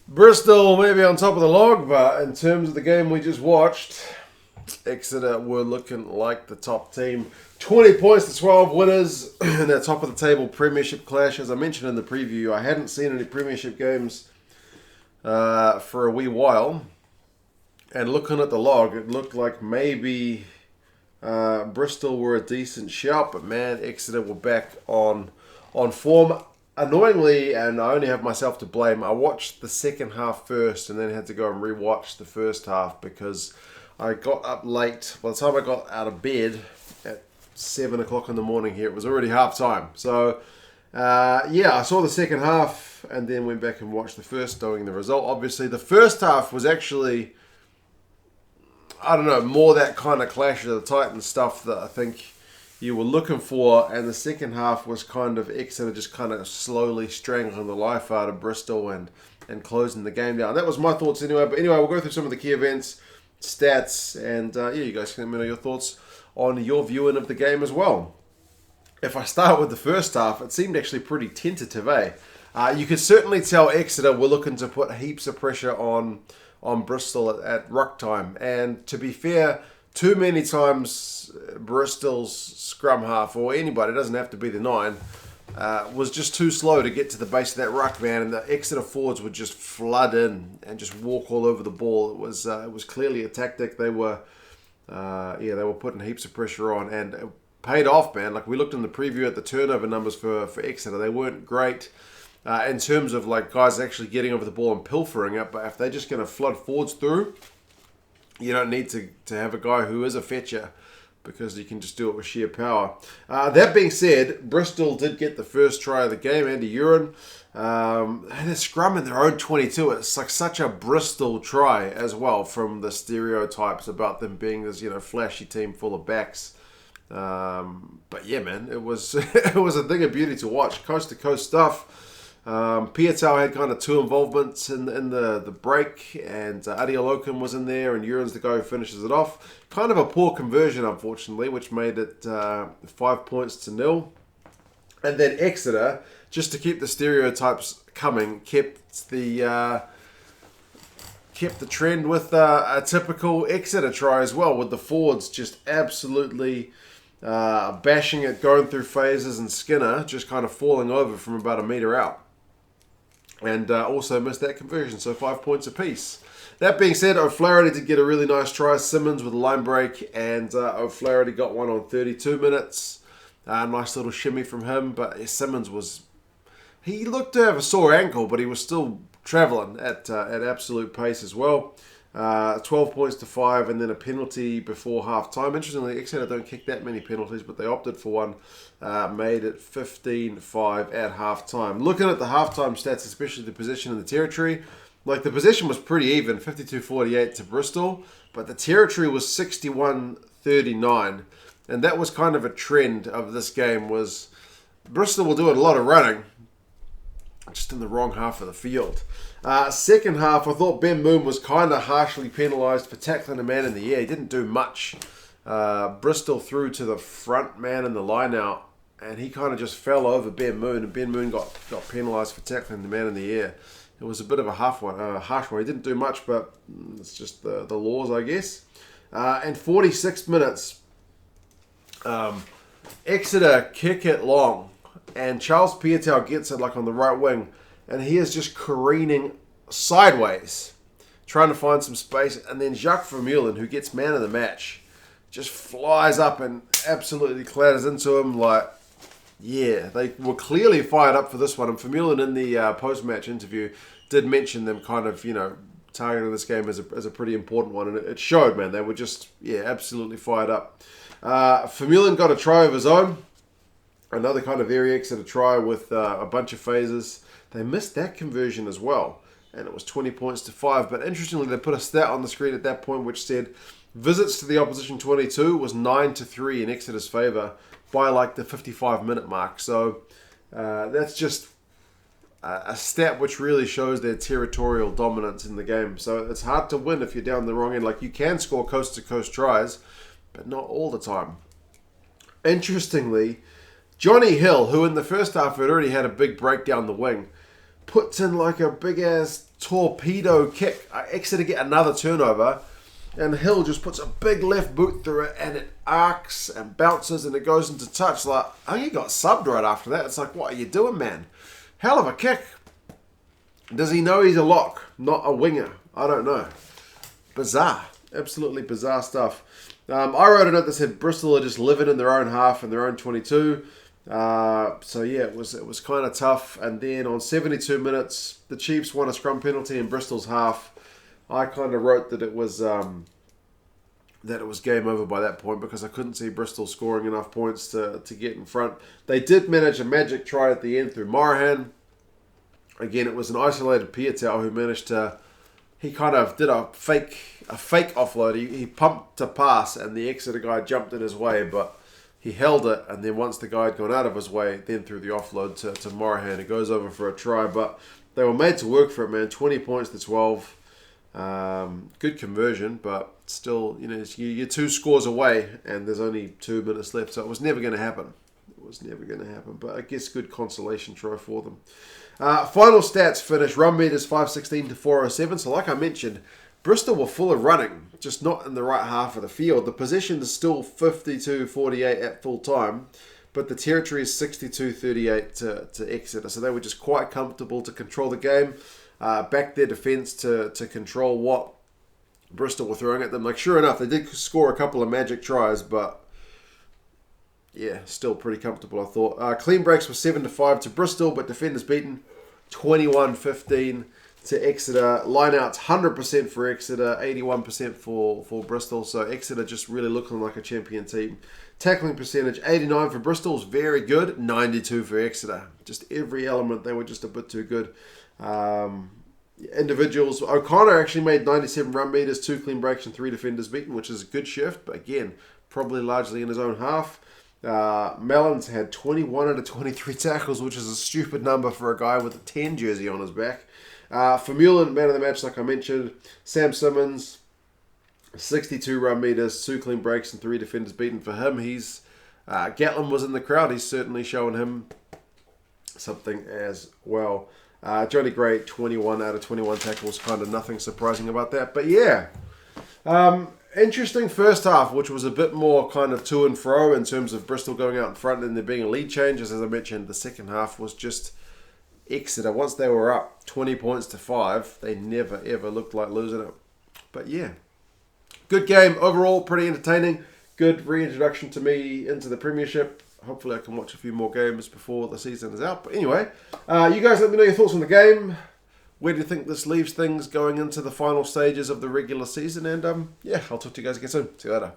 Bristol maybe on top of the log, but in terms of the game we just watched, Exeter were looking like the top team. 20 points to 12 winners in that top of the table Premiership clash. As I mentioned in the preview, I hadn't seen any Premiership games for a wee while. And looking at the log, it looked like maybe Bristol were a decent shout, but man, Exeter were back on form. Annoyingly, and I only have myself to blame, I watched the second half first and then had to go and rewatch the first half because I got up late. By the time I got out of bed at 7 o'clock in the morning here, it was already half time. So, I saw the second half and then went back and watched the first, knowing the result. Obviously, the first half was actually, I don't know, more that kind of clash of the Titans stuff that I think you were looking for, and the second half was kind of Exeter just kind of slowly strangling the life out of Bristol and closing the game down. That was my thoughts anyway. But anyway, we'll go through some of the key events, stats, and you guys can let me know your thoughts on your viewing of the game as well. If I start with the first half, it seemed actually pretty tentative, eh? You could certainly tell Exeter were looking to put heaps of pressure on Bristol at ruck time, and to be fair, too many times Bristol's scrum half, or anybody, it doesn't have to be the 9, was just too slow to get to the base of that ruck, man, and the Exeter forwards would just flood in and just walk all over the ball. It was clearly a tactic. They were putting heaps of pressure on, and it paid off, man. Like we looked in the preview at the turnover numbers for Exeter, they weren't great in terms of like guys actually getting over the ball and pilfering it, but if they're just going to flood forwards through, you don't need to have a guy who is a fetcher because you can just do it with sheer power. That being said, Bristol did get the first try of the game. Andy Uren had a scrum in their own 22. It's like such a Bristol try as well, from the stereotypes about them being this flashy team full of backs. But yeah, man, it was it was a thing of beauty to watch. Coast to coast stuff. Piatau had kind of two involvements in the break, and Adiolokum was in there, and Uren's the guy who finishes it off. Kind of a poor conversion, unfortunately, which made it 5 points to 0. And then Exeter, just to keep the stereotypes coming, kept the trend with a typical Exeter try as well, with the forwards just absolutely bashing it, going through phases, and Skinner just kind of falling over from about a metre out. And also missed that conversion, so 5 points apiece. That being said, O'Flaherty did get a really nice try. Simmons with a line break, and O'Flaherty got one on 32 minutes. Nice little shimmy from him, but Simmons he looked to have a sore ankle, but he was still travelling at absolute pace as well. 12 points to 5, and then a penalty before half-time. Interestingly, Exeter don't kick that many penalties, but they opted for one. Made it 15-5 at half-time. Looking at the half-time stats, especially the position in the territory, like the possession was pretty even, 52-48 to Bristol, but the territory was 61-39, and that was kind of a trend of this game, was Bristol were doing a lot of running, just in the wrong half of the field. Second half, I thought Ben Moon was kind of harshly penalised for tackling a man in the air. He didn't do much. Bristol threw to the front man in the line-out, and he kind of just fell over Ben Moon, and Ben Moon got penalised for tackling the man in the air. It was a bit of a harsh one. He didn't do much, but it's just the laws, I guess. And 46 minutes, Exeter kick it long, and Charles Piatau gets it like on the right wing, and he is just careening sideways, trying to find some space, and then Jacques Vermeulen, who gets man of the match, just flies up and absolutely clatters into him. They were clearly fired up for this one, and Vermeulen in the post-match interview did mention them kind of, targeting this game as a pretty important one, and it showed, man. They were just, absolutely fired up. Vermeulen got a try of his own, another kind of very Exeter try with a bunch of phases. They missed that conversion as well, and it was 20 points to 5. But interestingly, they put a stat on the screen at that point which said visits to the opposition 22 was 9-3 in Exeter's favour by like the 55-minute mark. So that's just a stat which really shows their territorial dominance in the game. So it's hard to win if you're down the wrong end. Like, you can score coast-to-coast tries, but not all the time. Interestingly, Johnny Hill, who in the first half had already had a big break down the wing, puts in like a big-ass torpedo kick. Exeter get another turnover, and Hill just puts a big left boot through it, and it arcs and bounces, and it goes into touch. Like, I think he got subbed right after that. It's like, what are you doing, man? Hell of a kick. Does he know he's a lock, not a winger? I don't know. Bizarre. Absolutely bizarre stuff. I wrote a note that said Bristol are just living in their own half and their own 22. So yeah, it was kind of tough. And then on 72 minutes, the Chiefs won a scrum penalty in Bristol's half. I kind of wrote that it was game over by that point because I couldn't see Bristol scoring enough points to get in front. They did manage a magic try at the end through Morahan. Again, it was an isolated Piatel who managed to. He kind of did a fake offload. He pumped to pass, and the Exeter guy jumped in his way, but he held it. And then once the guy had gone out of his way, then threw the offload to Morahan. It goes over for a try, but they were made to work for it, man. 20 points to 12. Good conversion, but still, you're 2 scores away, and there's only 2 minutes left, so it was never going to happen. But I guess good consolation try for them. Final stats finish. Run meters 516 to 407. So like I mentioned, Bristol were full of running, just not in the right half of the field. The possession is still 52-48 at full time, but the territory is 62-38 to Exeter. So they were just quite comfortable to control the game, back their defence to control what Bristol were throwing at them. Like, sure enough, they did score a couple of magic tries, but yeah, still pretty comfortable, I thought. Clean breaks were 7-5 to Bristol, but defenders beaten 21-15 to Exeter. Lineouts 100% for Exeter, 81% for Bristol. So Exeter just really looking like a champion team. Tackling percentage 89 for Bristol is very good, 92 for Exeter. Just every element, they were just a bit too good. Individuals, O'Connor actually made 97 run meters, 2 clean breaks and 3 defenders beaten, which is a good shift, but again, probably largely in his own half. Mellons had 21 out of 23 tackles, which is a stupid number for a guy with a 10 jersey on his back. For Mullen, man of the match, like I mentioned. Sam Simmons, 62 run meters, 2 clean breaks and 3 defenders beaten for him. Gatlin was in the crowd. He's certainly showing him something as well. Johnny Gray, 21 out of 21 tackles. Kind of nothing surprising about that. But yeah, interesting first half, which was a bit more kind of to and fro in terms of Bristol going out in front and there being a lead change. As I mentioned, the second half was just Exeter. Once they were up 20 points to 5, they never ever looked like losing it. But yeah, good game overall, pretty entertaining. Good reintroduction to me into the Premiership. Hopefully I can watch a few more games before the season is out. But anyway, you guys let me know your thoughts on the game. Where do you think this leaves things going into the final stages of the regular season? And yeah, I'll talk to you guys again soon. See you later.